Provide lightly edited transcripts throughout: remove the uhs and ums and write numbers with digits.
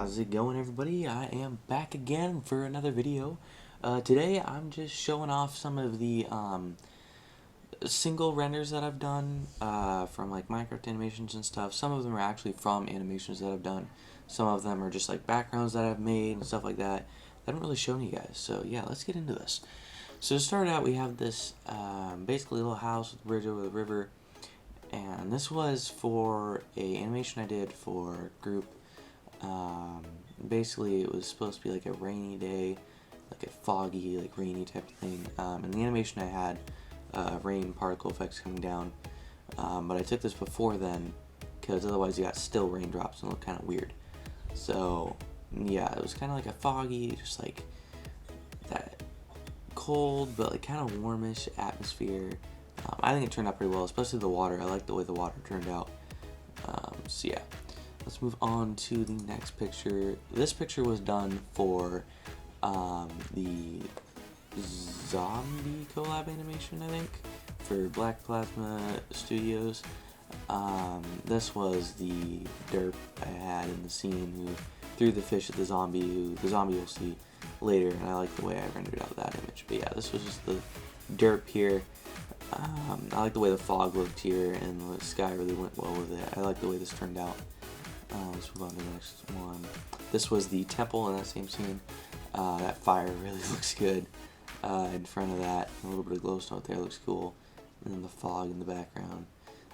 How's it going, everybody? I am back again for another video. Today I'm just showing off some of the single renders that I've done from like Minecraft animations and stuff. Some of them are actually from animations that I've done. Some of them are just like backgrounds that I've made and stuff like that. I haven't really shown you guys, so yeah, let's get into this. So to start out, we have this basically little house with a bridge over the river, and this was for a animation I did for a group. Basically, it was supposed to be like a rainy day, like a foggy, like rainy type of thing. In the animation, I had rain particle effects coming down, but I took this before then because otherwise you got still raindrops and it looked kind of weird. So yeah, it was kind of like a foggy, just like that cold but like kind of warmish atmosphere. I think it turned out pretty well, especially the water. I like the way the water turned out. So yeah. Let's move on to the next picture. This picture was done for the zombie collab animation, I think, for Black Plasma Studios. This was the derp I had in the scene who threw the fish at the zombie, who the zombie you'll see later, and I like the way I rendered out that image. But yeah, this was just the derp here. I like the way the fog looked here, and the sky really went well with it. I like the way this turned out. Let's move on to the next one. This was the temple in that same scene. That fire really looks good in front of that. A little bit of glowstone there looks cool. And then the fog in the background.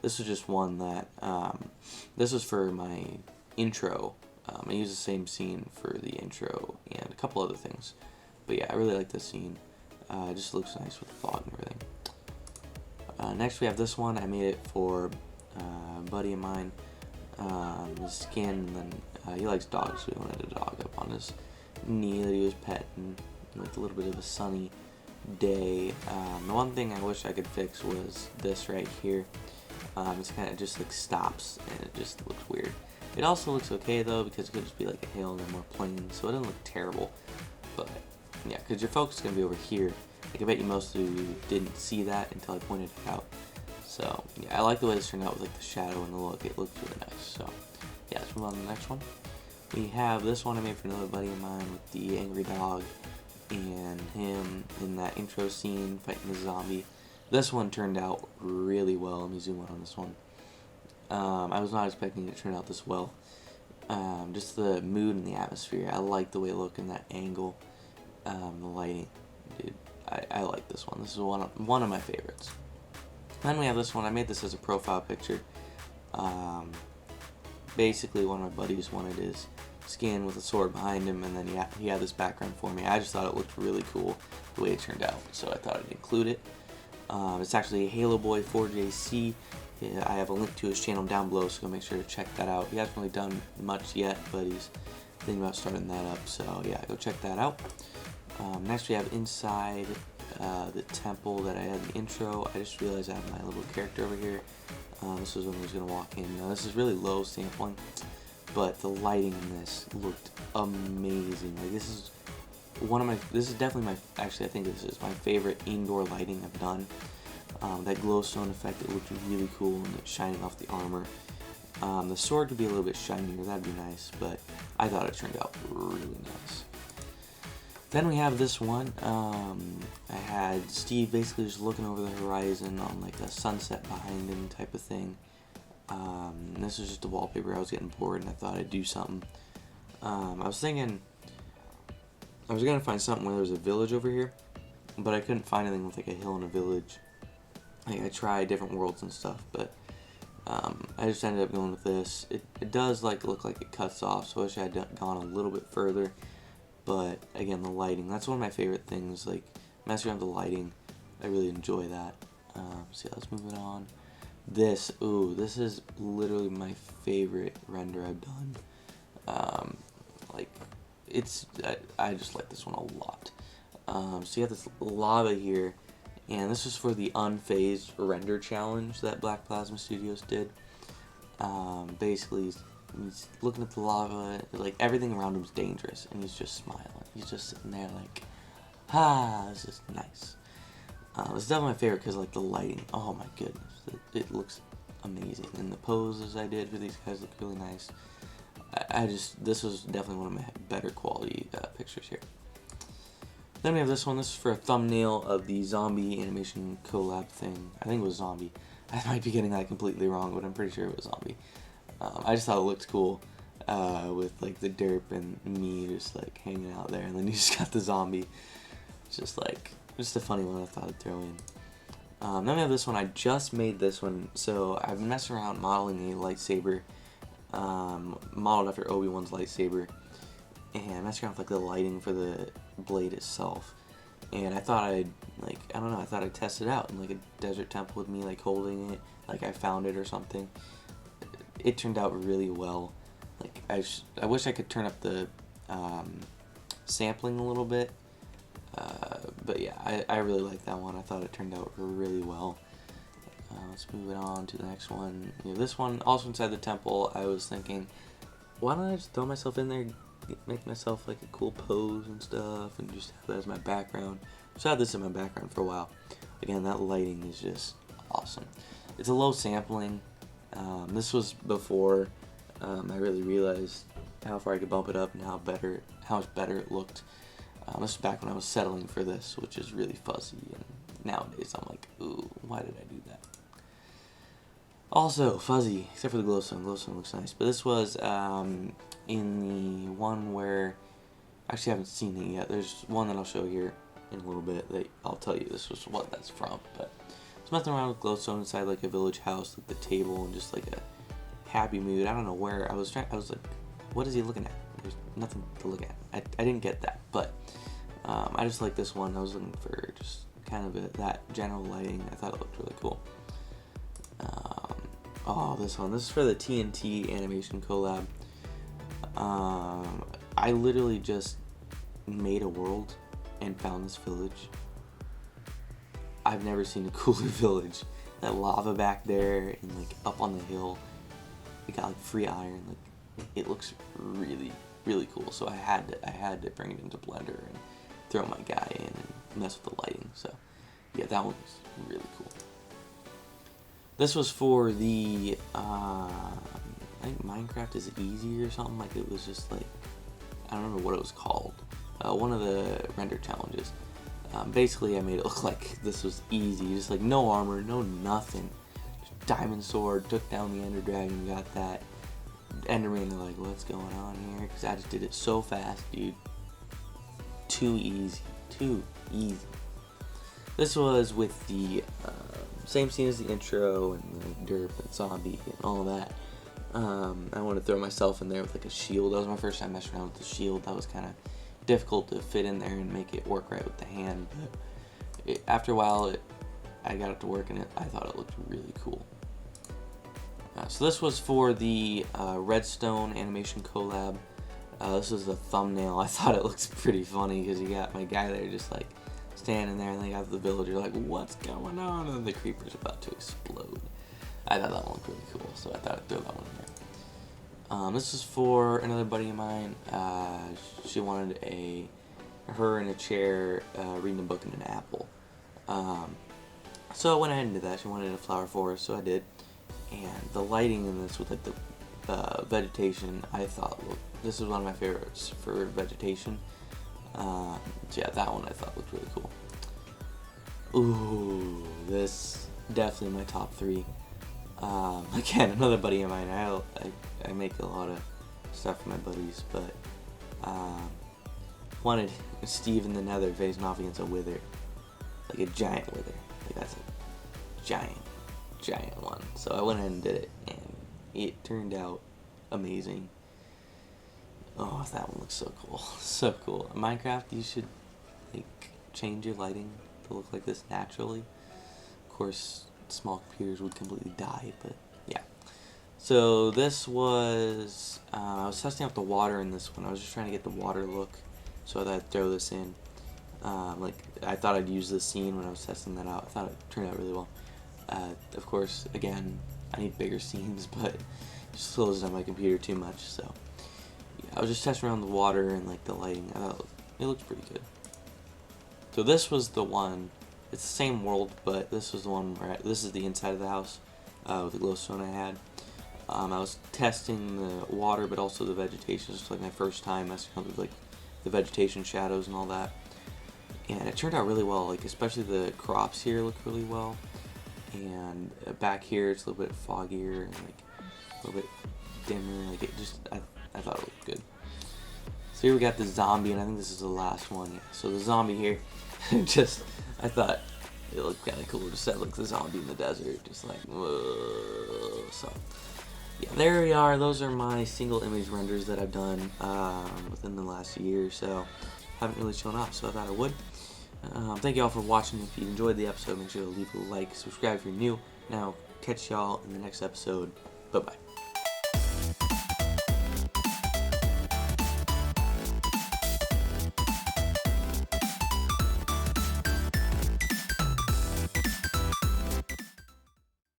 This was just one that, this was for my intro. I used the same scene for the intro and a couple other things. But yeah, I really like this scene. It just looks nice with the fog and everything. Next we have this one. I made it for a buddy of mine. His skin, and then he likes dogs, so he wanted a dog up on his knee that he was petting with a little bit of a sunny day. The one thing I wish I could fix was this right here. It's kind of just like stops, and it just looks weird. It also looks okay though, because it could just be like a hill and then more plain, so it doesn't look terrible. But yeah, because your focus is going to be over here. Like, I bet you most of you didn't see that until I pointed it out. So yeah, I like the way this turned out with like the shadow and the look. It looks really nice. So yeah, let's move on to the next one. We have this one I made for another buddy of mine with the angry dog and him in that intro scene fighting the zombie. This one turned out really well. Let me zoom in on this one. I was not expecting it to turn out this well. Just the mood and the atmosphere. I like the way it looked in that angle. The lighting, dude. I like this one. This is one of my favorites. Then we have this one. I made this as a profile picture. Basically, one of my buddies wanted his skin with a sword behind him, and then he had this background for me. I just thought it looked really cool the way it turned out, so I thought I'd include it. It's actually Halo Boy 4JC. Yeah, I have a link to his channel down below, so go make sure to check that out. He hasn't really done much yet, but he's thinking about starting that up, so yeah, go check that out. Next we have inside the temple that I had in the intro. I just realized I have my little character over here. This was when he was going to walk in. Now this is really low sampling, but the lighting in this looked amazing. Like, this is definitely actually I think this is my favorite indoor lighting I've done. That glowstone effect, it looked really cool, and it's shining off the armor. The sword could be a little bit shinier, that'd be nice, but I thought it turned out really nice. Then we have this one. I had Steve basically just looking over the horizon on like a sunset behind him type of thing. This was just a wallpaper. I was getting bored and I thought I'd do something. I was thinking I was gonna find something where there was a village over here, but I couldn't find anything with like a hill and a village. Like, I tried different worlds and stuff, but I just ended up going with this. It does like look like it cuts off, so I wish I had gone a little bit further. But again, the lighting, that's one of my favorite things, like messing around with the lighting. I really enjoy that. So yeah, let's move it on. This is literally my favorite render I've done. Like, I just like this one a lot. So you have this lava here, and this is for the unfazed render challenge that Black Plasma Studios did. Basically, he's looking at the lava, like everything around him's dangerous, and he's just smiling. He's just sitting there like, this is nice. It's definitely my favorite because like the lighting. Oh my goodness, it looks amazing, and the poses I did for these guys look really nice. this was definitely one of my better quality pictures here. Then we have this one. This is for a thumbnail of the zombie animation collab thing. I think it was zombie. I might be getting that completely wrong, but I'm pretty sure it was zombie. I just thought it looked cool with like the derp and me just like hanging out there, and then you just got the zombie. It's just a funny one I thought I'd throw in. Then we have this one. I just made this one, so I've been messing around modeling a lightsaber, modeled after Obi-Wan's lightsaber, and messing around with like the lighting for the blade itself. And I thought I thought I'd test it out in like a desert temple with me like holding it, like I found it or something. It turned out really well. Like I wish I could turn up the sampling a little bit, but yeah, I really like that one. I thought it turned out really well. Let's move it on to the next one. This one, also inside the temple, I was thinking, why don't I just throw myself in there, make myself like a cool pose and stuff, and just have that as my background. So I had this in my background for a while. Again, that lighting is just awesome. It's a low sampling. This was before I really realized how far I could bump it up and how much better it looked. This was back when I was settling for this, which is really fuzzy, and nowadays I'm like, ooh, why did I do that? Also, fuzzy, except for the glowstone. Glowstone looks nice. But this was in the one where, actually I haven't seen it yet. There's one that I'll show here in a little bit that I'll tell you this was what that's from. But I was messing around with glowstone inside like a village house, like the table, and just like a happy mood. I don't know where I was like, what is he looking at? There's nothing to look at. I didn't get that, but I just like this one. I was looking for just kind of that general lighting. I thought it looked really cool. This one. This is for the TNT animation collab. I literally just made a world and found this village. I've never seen a cooler village. That lava back there and like up on the hill. It got like free iron. Like it looks really, really cool. So I had to bring it into Blender and throw my guy in and mess with the lighting. So yeah, that one was really cool. This was for the, I think Minecraft is easy or something, like it was just like, I don't remember what it was called, one of the render challenges. Basically I made it look like this was easy, just like no armor, no nothing, just diamond sword, took down the ender dragon, got that, enderman, they're like, what's going on here, because I just did it so fast, dude, too easy. This was with the, same scene as the intro and the derp and zombie and all that. I wanted to throw myself in there with like a shield. That was my first time messing around with the shield. That was kind of difficult to fit in there and make it work right with the hand. But after a while, I got it to work and I thought it looked really cool. So this was for the Redstone animation collab. This was the thumbnail. I thought it looks pretty funny because you got my guy there just like standing there, and they got the villager like, what's going on? And then the creeper's about to explode. I thought that one looked really cool, so I thought I'd throw that one in there. This is for another buddy of mine. She wanted her in a chair reading a book and an apple. So I went ahead and did that. She wanted a flower forest, so I did. And the lighting in this with like the vegetation, I thought this is one of my favorites for vegetation. So yeah, that one I thought looked really cool. Ooh, this definitely my top 3. Again, another buddy of mine. I make a lot of stuff for my buddies, but wanted Steve in the Nether facing off against a wither, like a giant wither. Like that's a giant one. So I went ahead and did it, and it turned out amazing. Oh, that one looks so cool. So cool. In Minecraft, you should like change your lighting to look like this naturally. Of course, small computers would completely die, but yeah. So this was, I was testing out the water in this one. I was just trying to get the water look, so I thought I'd throw this in. Like, I thought I'd use this scene when I was testing that out. I thought it turned out really well. Of course, again, I need bigger scenes, but it just slows down my computer too much, so. I was just testing around the water and like the lighting. I thought it looked pretty good. So this was the one. It's the same world, but this was the one where this is the inside of the house with the glowstone I had. I was testing the water, but also the vegetation. It's like my first time messing with like the vegetation, shadows, and all that. And it turned out really well. Like especially the crops here look really well, and back here it's a little bit foggier and like a little bit dimmer. Like it just, I thought it looked good. So here we got the zombie, and I think this is the last one. Yeah. So the zombie here, just I thought it looked kind of cool to set like the zombie in the desert, just like whoa. So yeah, there we are. Those are my single image renders that I've done within the last year or so. Haven't really shown up, so I thought I would. Thank you all for watching. If you enjoyed the episode, make sure to leave a like, subscribe if you're new. Now, catch y'all in the next episode. Bye bye.